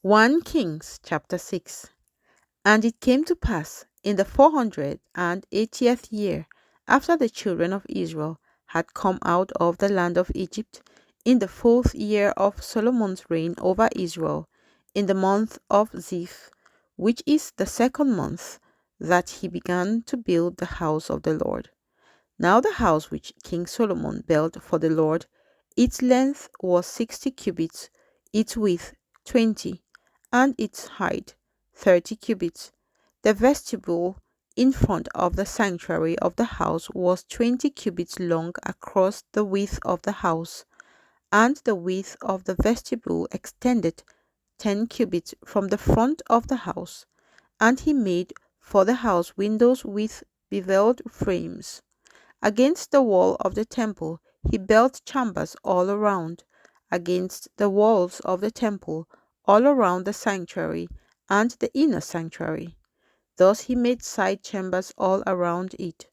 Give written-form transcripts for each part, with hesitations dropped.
1 Kings chapter 6. And it came to pass in the 480th year, after the children of Israel had come out of the land of Egypt, in the 4th year of Solomon's reign over Israel, in the month of Ziph, which is the 2nd month, that he began to build the house of the Lord. Now the house which King Solomon built for the Lord, its length was 60 cubits, its width 20, and its height 30 cubits. The vestibule in front of the sanctuary of the house was 20 cubits long across the width of the house, and the width of the vestibule extended 10 cubits from the front of the house. And he made for the house windows with beveled frames. Against the wall of the temple he built chambers all around, against the walls of the temple, all around the sanctuary and the inner sanctuary. Thus he made side chambers all around it.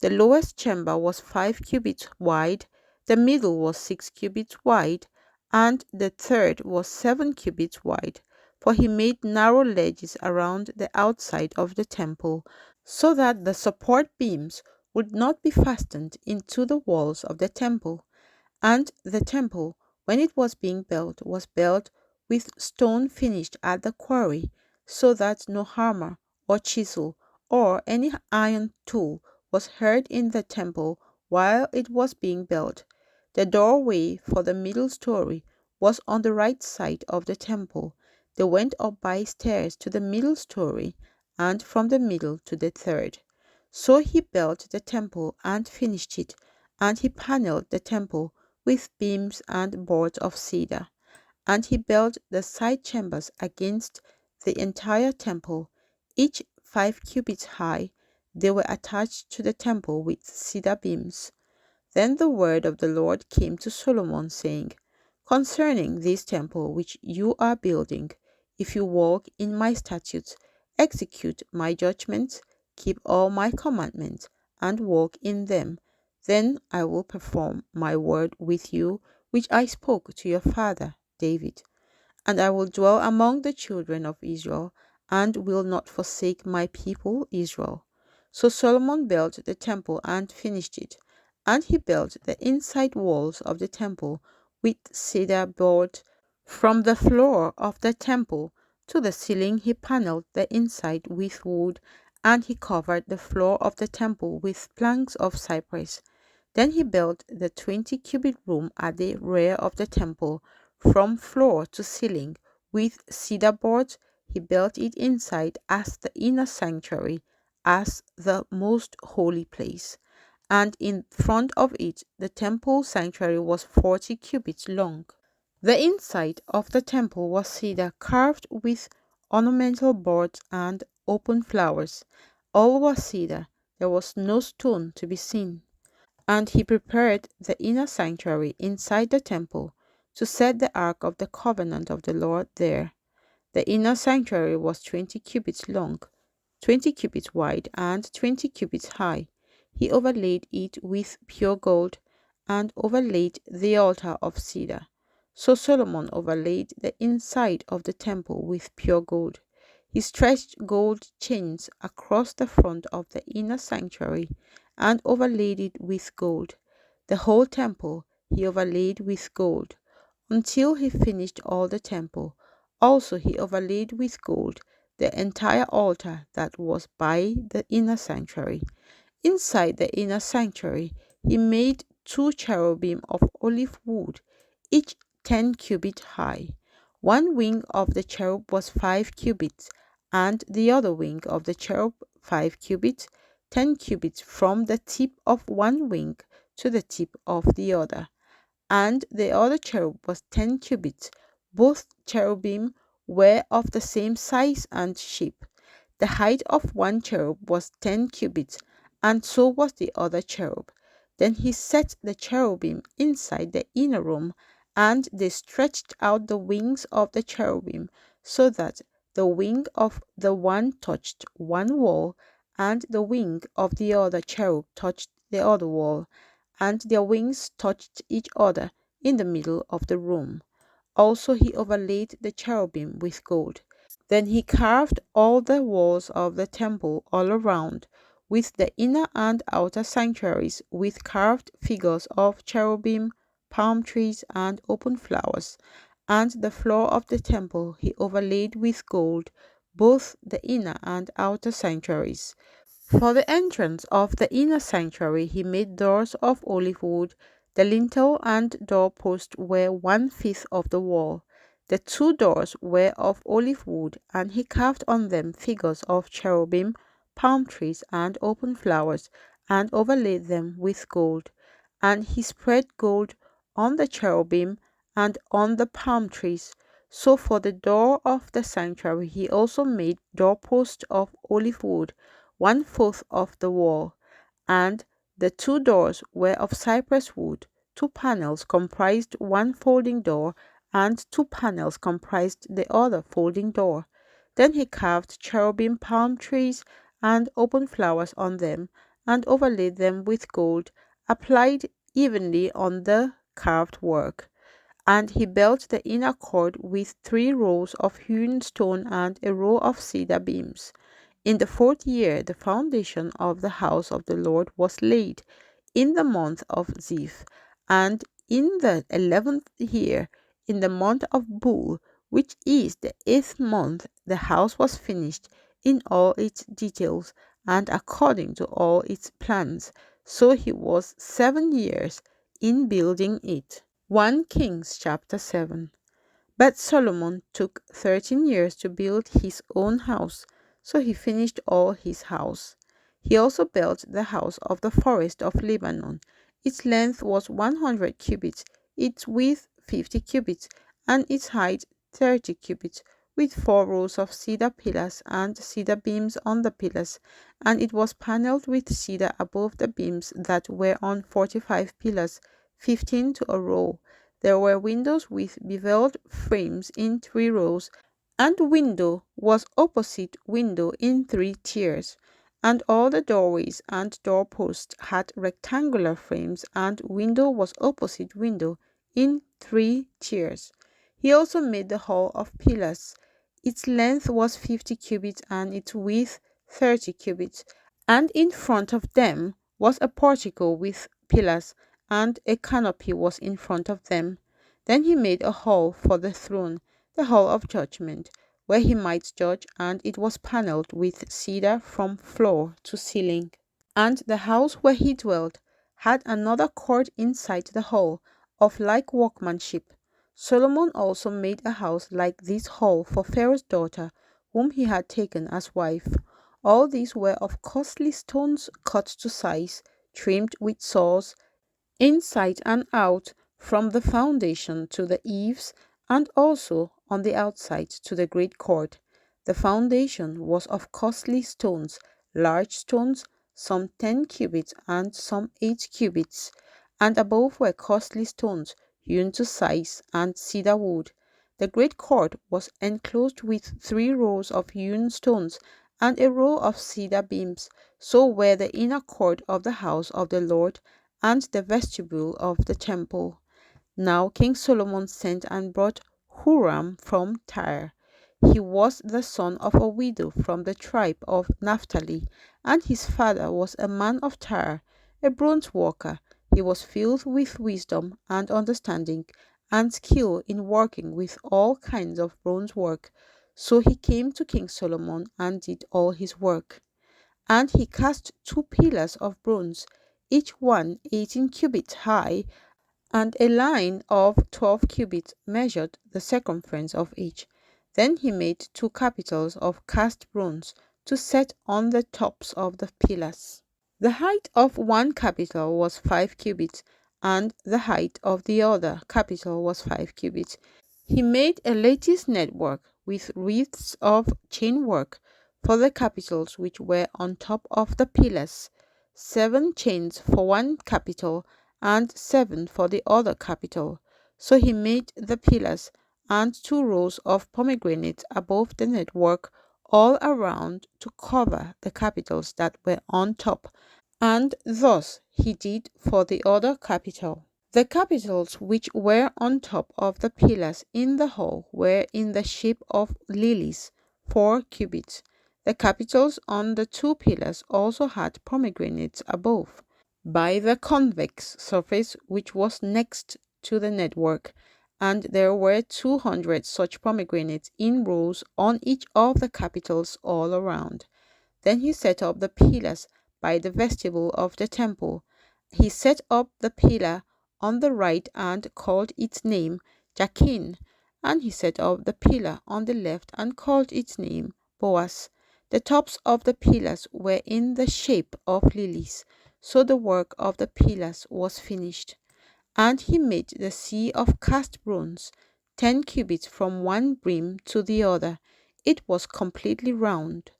The lowest chamber was 5 cubits wide, the middle was 6 cubits wide, and the third was 7 cubits wide. For he made narrow ledges around the outside of the temple, so that the support beams would not be fastened into the walls of the temple. And the temple, when it was being built, was built with stone finished at the quarry, so that no hammer or chisel or any iron tool was heard in the temple while it was being built. The doorway for the middle story was on the right side of the temple. They went up by stairs to the middle story, and from the middle to the third. So he built the temple and finished it, and he paneled the temple with beams and boards of cedar. And he built the side chambers against the entire temple, each 5 cubits high. They were attached to the temple with cedar beams. Then the word of the Lord came to Solomon, saying, Concerning this temple which you are building, if you walk in my statutes, execute my judgments, keep all my commandments, and walk in them, then I will perform my word with you, which I spoke to your father David. And I will dwell among the children of Israel, and will not forsake my people Israel. So Solomon built the temple and finished it. And he built the inside walls of the temple with cedar boards. From the floor of the temple to the ceiling he paneled the inside with wood, and he covered the floor of the temple with planks of cypress. Then he built the 20-cubit room at the rear of the temple, from floor to ceiling, with cedar boards. He built it inside as the inner sanctuary, as the most holy place. And in front of it the temple sanctuary was 40 cubits long. The inside of the temple was cedar carved with ornamental boards and open flowers. All was cedar, there was no stone to be seen. And he prepared the inner sanctuary inside the temple to set the ark of the covenant of the Lord there. The inner sanctuary was 20 cubits long, 20 cubits wide, and 20 cubits high. He overlaid it with pure gold, and overlaid the altar of cedar. So Solomon overlaid the inside of the temple with pure gold. He stretched gold chains across the front of the inner sanctuary and overlaid it with gold. The whole temple he overlaid with gold, until he finished all the temple. Also he overlaid with gold the entire altar that was by the inner sanctuary. Inside the inner sanctuary he made 2 cherubim of olive wood, each 10 cubits high. One wing of the cherub was 5 cubits, and the other wing of the cherub 5 cubits, 10 cubits from the tip of one wing to the tip of the other. And the other cherub was 10 cubits. Both cherubim were of the same size and shape. The height of one cherub was 10 cubits, and so was the other cherub. Then he set the cherubim inside the inner room, and they stretched out the wings of the cherubim, so that the wing of the one touched one wall, and the wing of the other cherub touched the other wall, and their wings touched each other in the middle of the room. Also he overlaid the cherubim with gold. Then he carved all the walls of the temple all around, with the inner and outer sanctuaries, with carved figures of cherubim, palm trees, and open flowers. And the floor of the temple he overlaid with gold, both the inner and outer sanctuaries. For the entrance of the inner sanctuary he made doors of olive wood. The lintel and doorpost were 1/5 of the wall. The two doors were of olive wood, and he carved on them figures of cherubim, palm trees, and open flowers, and overlaid them with gold. And he spread gold on the cherubim and on the palm trees. So for the door of the sanctuary he also made doorposts of olive wood, 1/4 of the wall, and the two doors were of cypress wood. Two panels comprised one folding door, and two panels comprised the other folding door. Then he carved cherubim palm trees and open flowers on them, and overlaid them with gold, applied evenly on the carved work. And he built the inner court with 3 rows of hewn stone and a row of cedar beams. In the 4th year the foundation of the house of the Lord was laid, in the month of Ziv, and in the 11th year, in the month of Bul, which is the 8th month, the house was finished in all its details and according to all its plans. So he was 7 years in building it. 1 Kings chapter 7. But Solomon took 13 years to build his own house, so he finished all his house. He also built the house of the forest of Lebanon. Its length was 100 cubits, its width 50 cubits, and its height 30 cubits, with 4 rows of cedar pillars and cedar beams on the pillars, and it was paneled with cedar above the beams that were on 45 pillars, 15 to a row. There were windows with beveled frames in 3 rows, and window was opposite window in 3 tiers. And all the doorways and doorposts had rectangular frames, and window was opposite window in 3 tiers. He also made the hall of pillars. Its length was 50 cubits and its width 30 cubits, and in front of them was a portico with pillars, and a canopy was in front of them. Then he made a hall for the throne, the hall of judgment, where he might judge, and it was paneled with cedar from floor to ceiling. And the house where he dwelt had another court inside the hall, of like workmanship. Solomon also made a house like this hall for Pharaoh's daughter, whom he had taken as wife. All these were of costly stones cut to size, trimmed with saws, inside and out, from the foundation to the eaves, and also on the outside to the great court. The foundation was of costly stones, large stones, some 10 cubits and some 8 cubits, and above were costly stones, hewn to size, and cedar wood. The great court was enclosed with 3 rows of hewn stones and a row of cedar beams. So were the inner court of the house of the Lord and the vestibule of the temple. Now King Solomon sent and brought Hiram from Tyre. He was the son of a widow from the tribe of Naphtali, and his father was a man of Tyre, a bronze worker. He was filled with wisdom and understanding, and skill in working with all kinds of bronze work. So he came to King Solomon and did all his work. And he cast 2 pillars of bronze, each one 18 cubits high, and a line of 12 cubits measured the circumference of each. Then he made 2 capitals of cast bronze to set on the tops of the pillars. The height of one capital was 5 cubits, and the height of the other capital was 5 cubits. He made a lattice network with wreaths of chain work for the capitals which were on top of the pillars, 7 chains for one capital, and 7 for the other capital. So he made the pillars and 2 rows of pomegranates above the network all around to cover the capitals that were on top, and thus he did for the other capital. The capitals which were on top of the pillars in the hall were in the shape of lilies, 4 cubits. The capitals on the 2 pillars also had pomegranates above, by the convex surface which was next to the network, and there were 200 such pomegranates in rows on each of the capitals all around. Then he set up the pillars by the vestibule of the temple. He set up the pillar on the right and called its name Jachin, and he set up the pillar on the left and called its name Boaz. The tops of the pillars were in the shape of lilies, so the work of the pillars was finished. And he made the sea of cast bronze, 10 cubits from one brim to the other. It was completely round.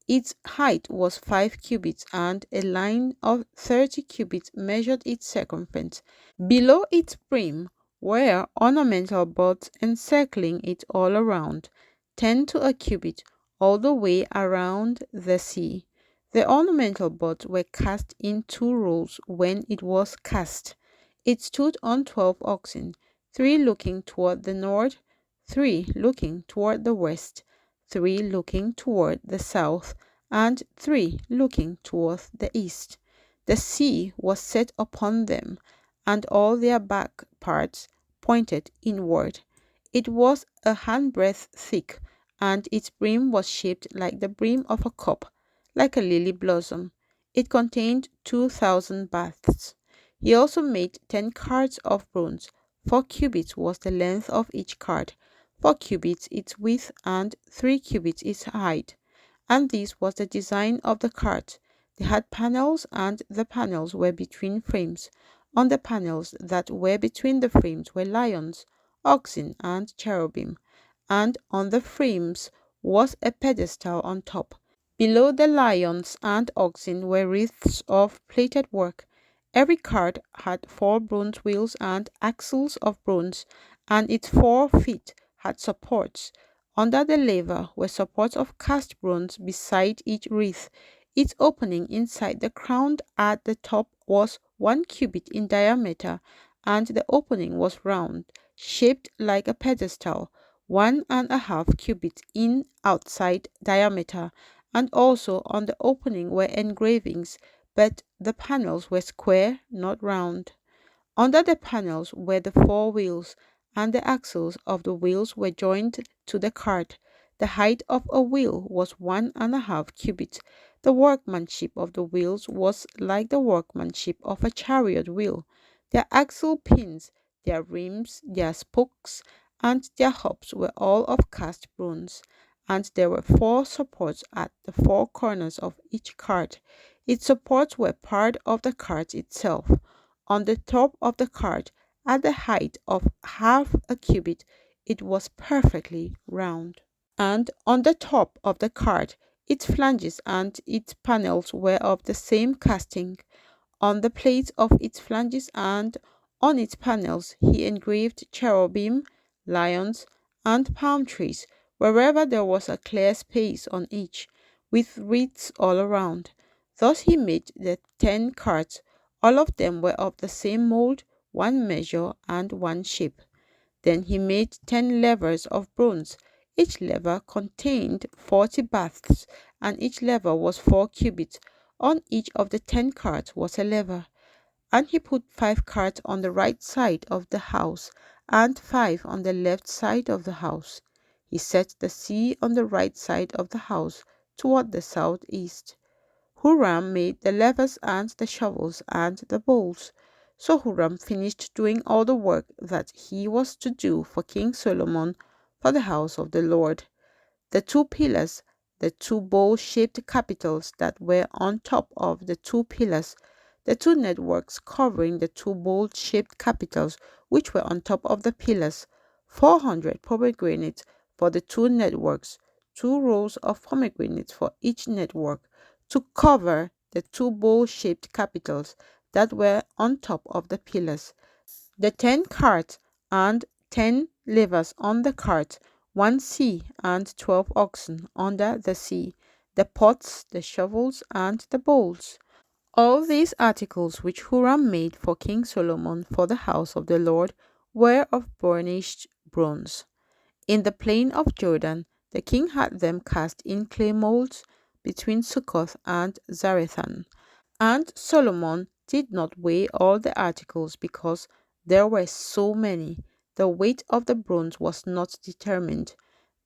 Its height was 5 cubits, and a line of 30 cubits measured its circumference. Below its brim were ornamental buds encircling it all around, 10 to a cubit, all the way around the sea. The ornamental buds were cast in 2 rows when it was cast. It stood on 12 oxen, 3 looking toward the north, 3 looking toward the west, 3 looking toward the south, and 3 looking toward the east. The sea was set upon them, and all their back parts pointed inward. It was a handbreadth thick, and its brim was shaped like the brim of a cup, like a lily blossom. It contained 2,000 baths. He also made 10 carts of bronze. 4 cubits was the length of each cart, 4 cubits its width, and 3 cubits its height. And this was the design of the cart. They had panels, and the panels were between frames. On the panels that were between the frames were lions, oxen, and cherubim, and on the frames was a pedestal on top. Below the lions and oxen were wreaths of plated work. Every cart had 4 bronze wheels and axles of bronze, and its 4 feet had supports. Under the laver were supports of cast bronze beside each wreath. Its opening inside the crown at the top was 1 cubit in diameter, and the opening was round, shaped like a pedestal, 1.5 cubits in outside diameter, and also on the opening were engravings, but the panels were square, not round. Under the panels were the 4 wheels, and the axles of the wheels were joined to the cart. The height of a wheel was 1.5 cubits. The workmanship of the wheels was like the workmanship of a chariot wheel. Their axle pins, their rims, their spokes, and their hubs were all of cast bronze, and there were 4 supports at the 4 corners of each cart. Its supports were part of the cart itself. On the top of the cart, at the height of 0.5 cubit, it was perfectly round. And on the top of the cart, its flanges and its panels were of the same casting. On the plates of its flanges and on its panels he engraved cherubim, lions, and palm trees, wherever there was a clear space on each, with wreaths all around. Thus he made the 10 carts. All of them were of the same mold, one measure, and one shape. Then he made 10 levers of bronze. Each lever contained 40 baths, and each lever was 4 cubits. On each of the 10 carts was a lever. And he put 5 carts on the right side of the house, and 5 on the left side of the house. He set the sea on the right side of the house, toward the southeast. Hiram made the levers and the shovels and the bowls. So Hiram finished doing all the work that he was to do for King Solomon for the house of the Lord. The 2 pillars, the 2 bowl-shaped capitals that were on top of the 2 pillars, the 2 networks covering the 2 bowl-shaped capitals which were on top of the pillars, 400 pomegranates for the 2 networks, 2 rows of pomegranates for each network, to cover the 2 bowl-shaped capitals that were on top of the pillars, the 10 carts and 10 levers on the cart, 1 sea and 12 oxen under the sea, the pots, the shovels, and the bowls. All these articles which Hiram made for King Solomon for the house of the Lord were of burnished bronze. In the plain of Jordan the king had them cast in clay molds between Succoth and Zarethan. And Solomon did not weigh all the articles because there were so many. The weight of the bronze was not determined.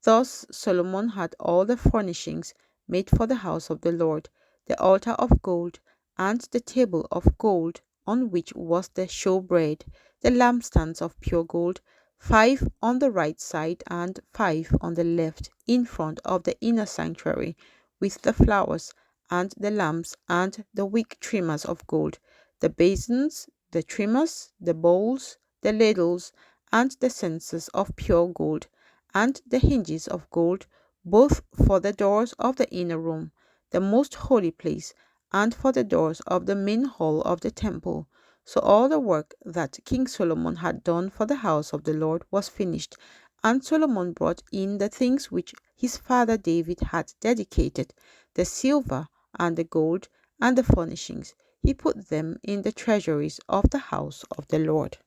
Thus Solomon had all the furnishings made for the house of the Lord, the altar of gold, and the table of gold on which was the showbread, the lampstands of pure gold, 5 on the right side and 5 on the left, in front of the inner sanctuary, with the flowers, and the lamps, and the wick trimmers of gold, the basins, the trimmers, the bowls, the ladles, and the censers of pure gold, and the hinges of gold, both for the doors of the inner room, the most holy place, and for the doors of the main hall of the temple. So all the work that King Solomon had done for the house of the Lord was finished, and Solomon brought in the things which his father David had dedicated, the silver and the gold and the furnishings. He put them in the treasuries of the house of the Lord.